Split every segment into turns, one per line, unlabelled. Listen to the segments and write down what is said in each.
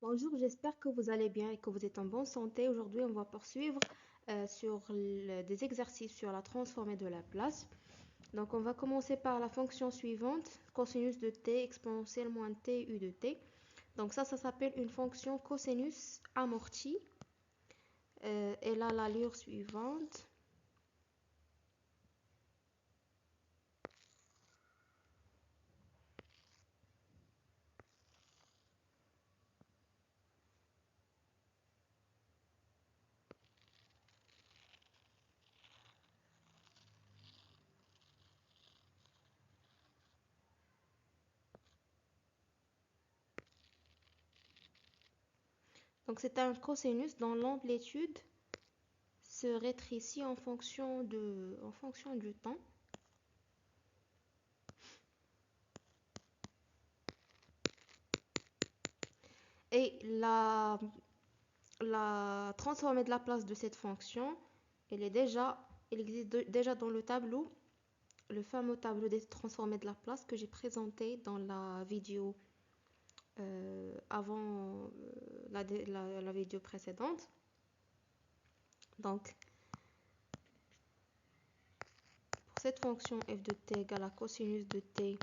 Bonjour, j'espère que vous allez bien et que vous êtes en bonne santé. Aujourd'hui, on va poursuivre sur des exercices sur la transformée de la place. Donc, on va commencer par la fonction suivante, cosinus de t exponentielle moins t u de t. Donc, ça s'appelle une fonction cosinus amortie. Elle a l'allure suivante. Donc, c'est un cosinus dont l'amplitude se rétrécit en fonction du temps. Et la transformée de la place de cette fonction, elle existe déjà dans le tableau, le fameux tableau des transformées de la place que j'ai présenté dans la vidéo avant la vidéo précédente. Donc, pour cette fonction f de t égale à cosinus de t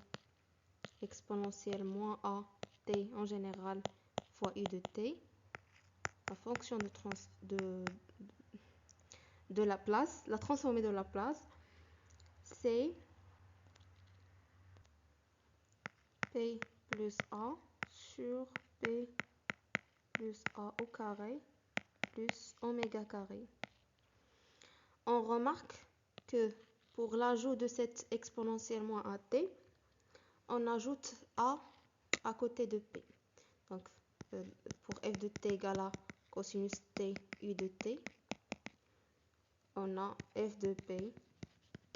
exponentielle moins a t en général fois u de t, la fonction de la place, la transformée de la place, c'est p plus a sur p plus a au carré plus oméga carré. On remarque que pour l'ajout de cette exponentielle moins à t, on ajoute a à côté de p. Donc, pour f de t égale à cosinus t u de t, on a f de p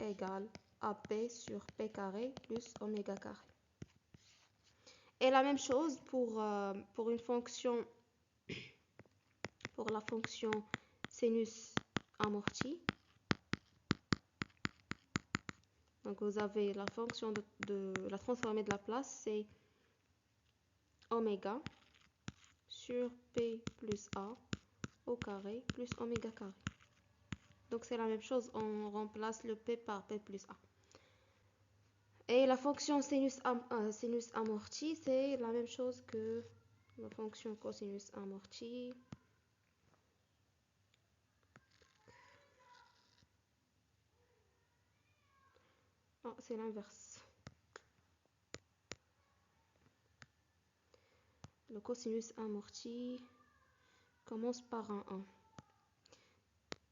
égale à p sur p carré plus oméga carré. Et la même chose pour une fonction, pour la fonction sinus amorti. Donc vous avez la fonction de la transformée de la place, c'est oméga sur p plus a au carré plus oméga carré. Donc c'est la même chose, on remplace le p par p plus a. Et la fonction sinus amorti, c'est la même chose que la fonction cosinus amorti. Non, c'est l'inverse. Le cosinus amorti commence par un 1.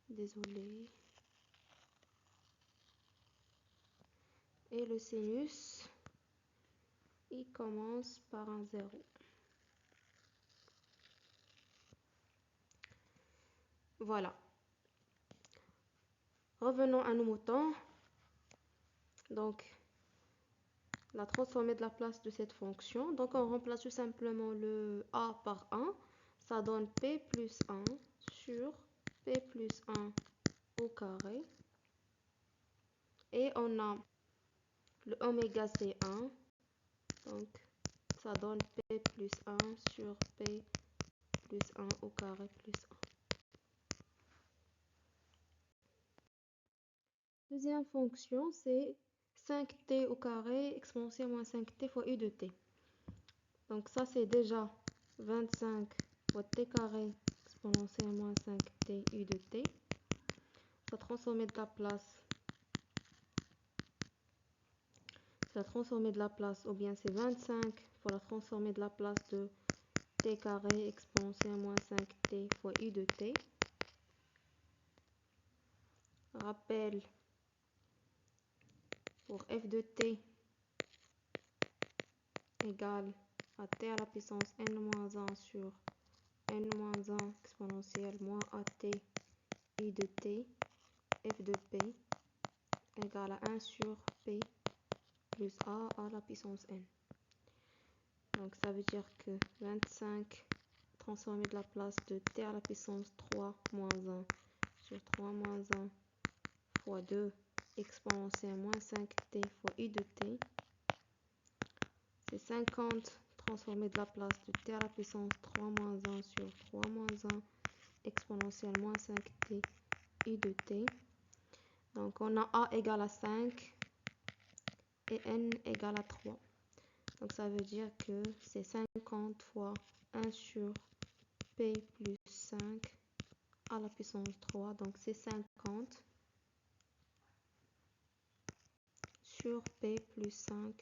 Désolé. Et le sinus, il commence par un 0. Voilà. Revenons à nos moutons. Donc, la transformée de la place de cette fonction. Donc, on remplace tout simplement le a par 1. Ça donne p plus 1 sur p plus 1 au carré. Et on a le oméga c'est 1. Donc, ça donne p plus 1 sur p plus 1 au carré plus 1. Deuxième fonction, c'est 5t au carré exponentielle moins 5t fois u de t. Donc ça, c'est déjà 25 fois t carré exponentielle moins 5t u de t. La transformée de la place, ou bien c'est 25 fois la transformée de la place de t carré exponentielle moins 5t fois u de t. Rappel, pour f de t égale à t à la puissance n-1 sur n-1 exponentielle moins at u de t, f de p égale à 1 sur p plus a à la puissance n. Donc ça veut dire que 25 transformé de la place de t à la puissance 3 moins 1 sur 3 moins 1 fois 2 exponentielle moins 5t fois u de t. C'est 50 transformée de la place de t à la puissance 3 moins 1 sur 3 moins 1 exponentielle moins 5t u de t. Donc on a a égale à 5 et n égale à 3. Donc ça veut dire que c'est 50 fois 1 sur p plus 5 à la puissance 3. Donc c'est 50 sur p plus 5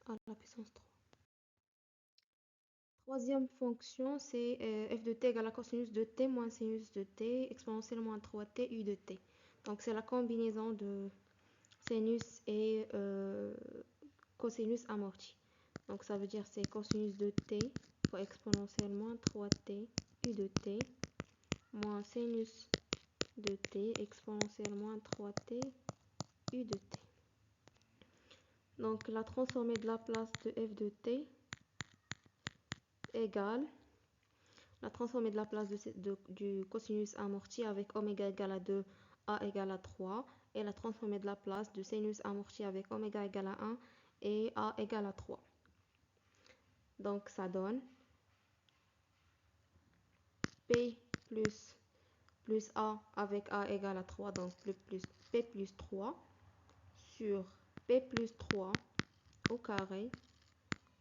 à la puissance 3. Troisième fonction, c'est f de t égale à cosinus de t moins sinus de t exponentielle moins 3t u de t. Donc c'est la combinaison de sinus et cosinus amorti. Donc ça veut dire c'est cosinus de t fois exponentielle moins 3t u de t moins sinus de t exponentielle moins 3t u de t. Donc la transformée de la place de f de t égale la transformée de la place du cosinus amorti avec oméga égale à 2, a égale à 3, et la transformée de la place du sinus amorti avec oméga égale à 1 et a égale à 3. Donc ça donne p plus a avec a égale à 3, donc plus p plus 3 sur p plus 3 au carré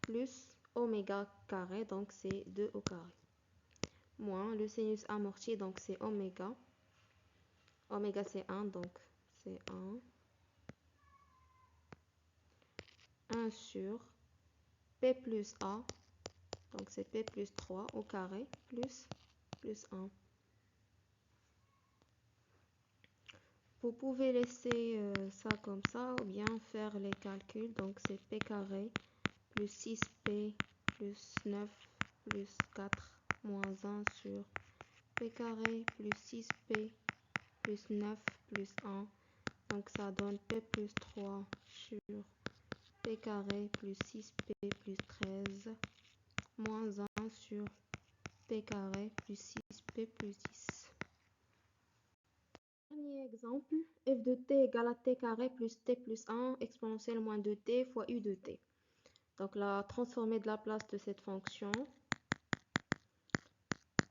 plus oméga carré, donc c'est 2 au carré, moins le sinus amorti, donc c'est oméga. Oméga c'est 1, donc c'est 1 sur p plus a, donc c'est p plus 3 au carré plus 1. Vous pouvez laisser ça comme ça ou bien faire les calculs. Donc c'est p carré plus 6p plus 9 plus 4 moins 1 sur p carré plus 6p plus 9 plus 1. Donc ça donne p plus 3 sur p carré plus 6p plus 13 moins 1 sur p carré plus 6p plus 10. Dernier exemple, f de t égale à t carré plus t plus 1 exponentielle moins 2t fois u de t. Donc la transformée de la place de cette fonction.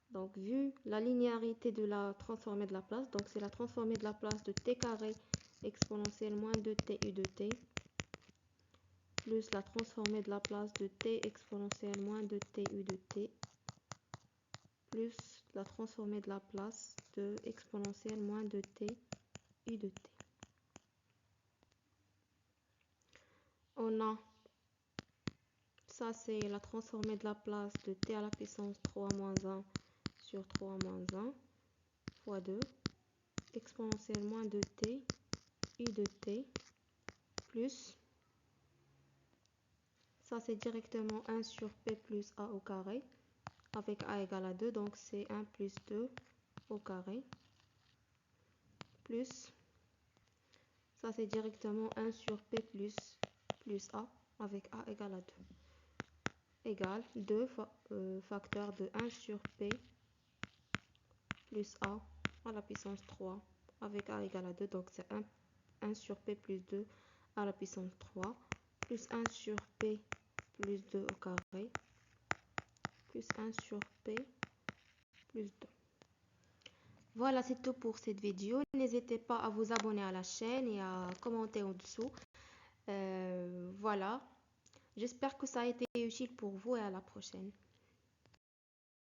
Donc vu la linéarité de la transformée de la place, donc c'est la transformée de la place de t carré exponentielle moins 2t u de t plus la transformée de la place de t exponentielle moins 2t u de t plus la transformée de la place de exponentielle moins 2t u de t. On a, ça c'est la transformée de la place de t à la puissance 3 moins 1 sur 3 moins 1 fois 2 exponentielle moins 2t u de t plus, ça c'est directement 1 sur p plus a au carré avec a égale à 2, donc c'est 1 plus 2 au carré plus, ça c'est directement 1 sur p plus a avec a égale à 2 égale 2 facteur de 1 sur p plus a à la puissance 3 avec a égale à 2, donc c'est 1 sur p plus 2 à la puissance 3 plus 1 sur p plus 2 au carré plus 1 sur p plus 2. Voilà, c'est tout pour cette vidéo. N'hésitez pas à vous abonner à la chaîne et à commenter en dessous. Voilà, j'espère que ça a été utile pour vous et à la prochaine.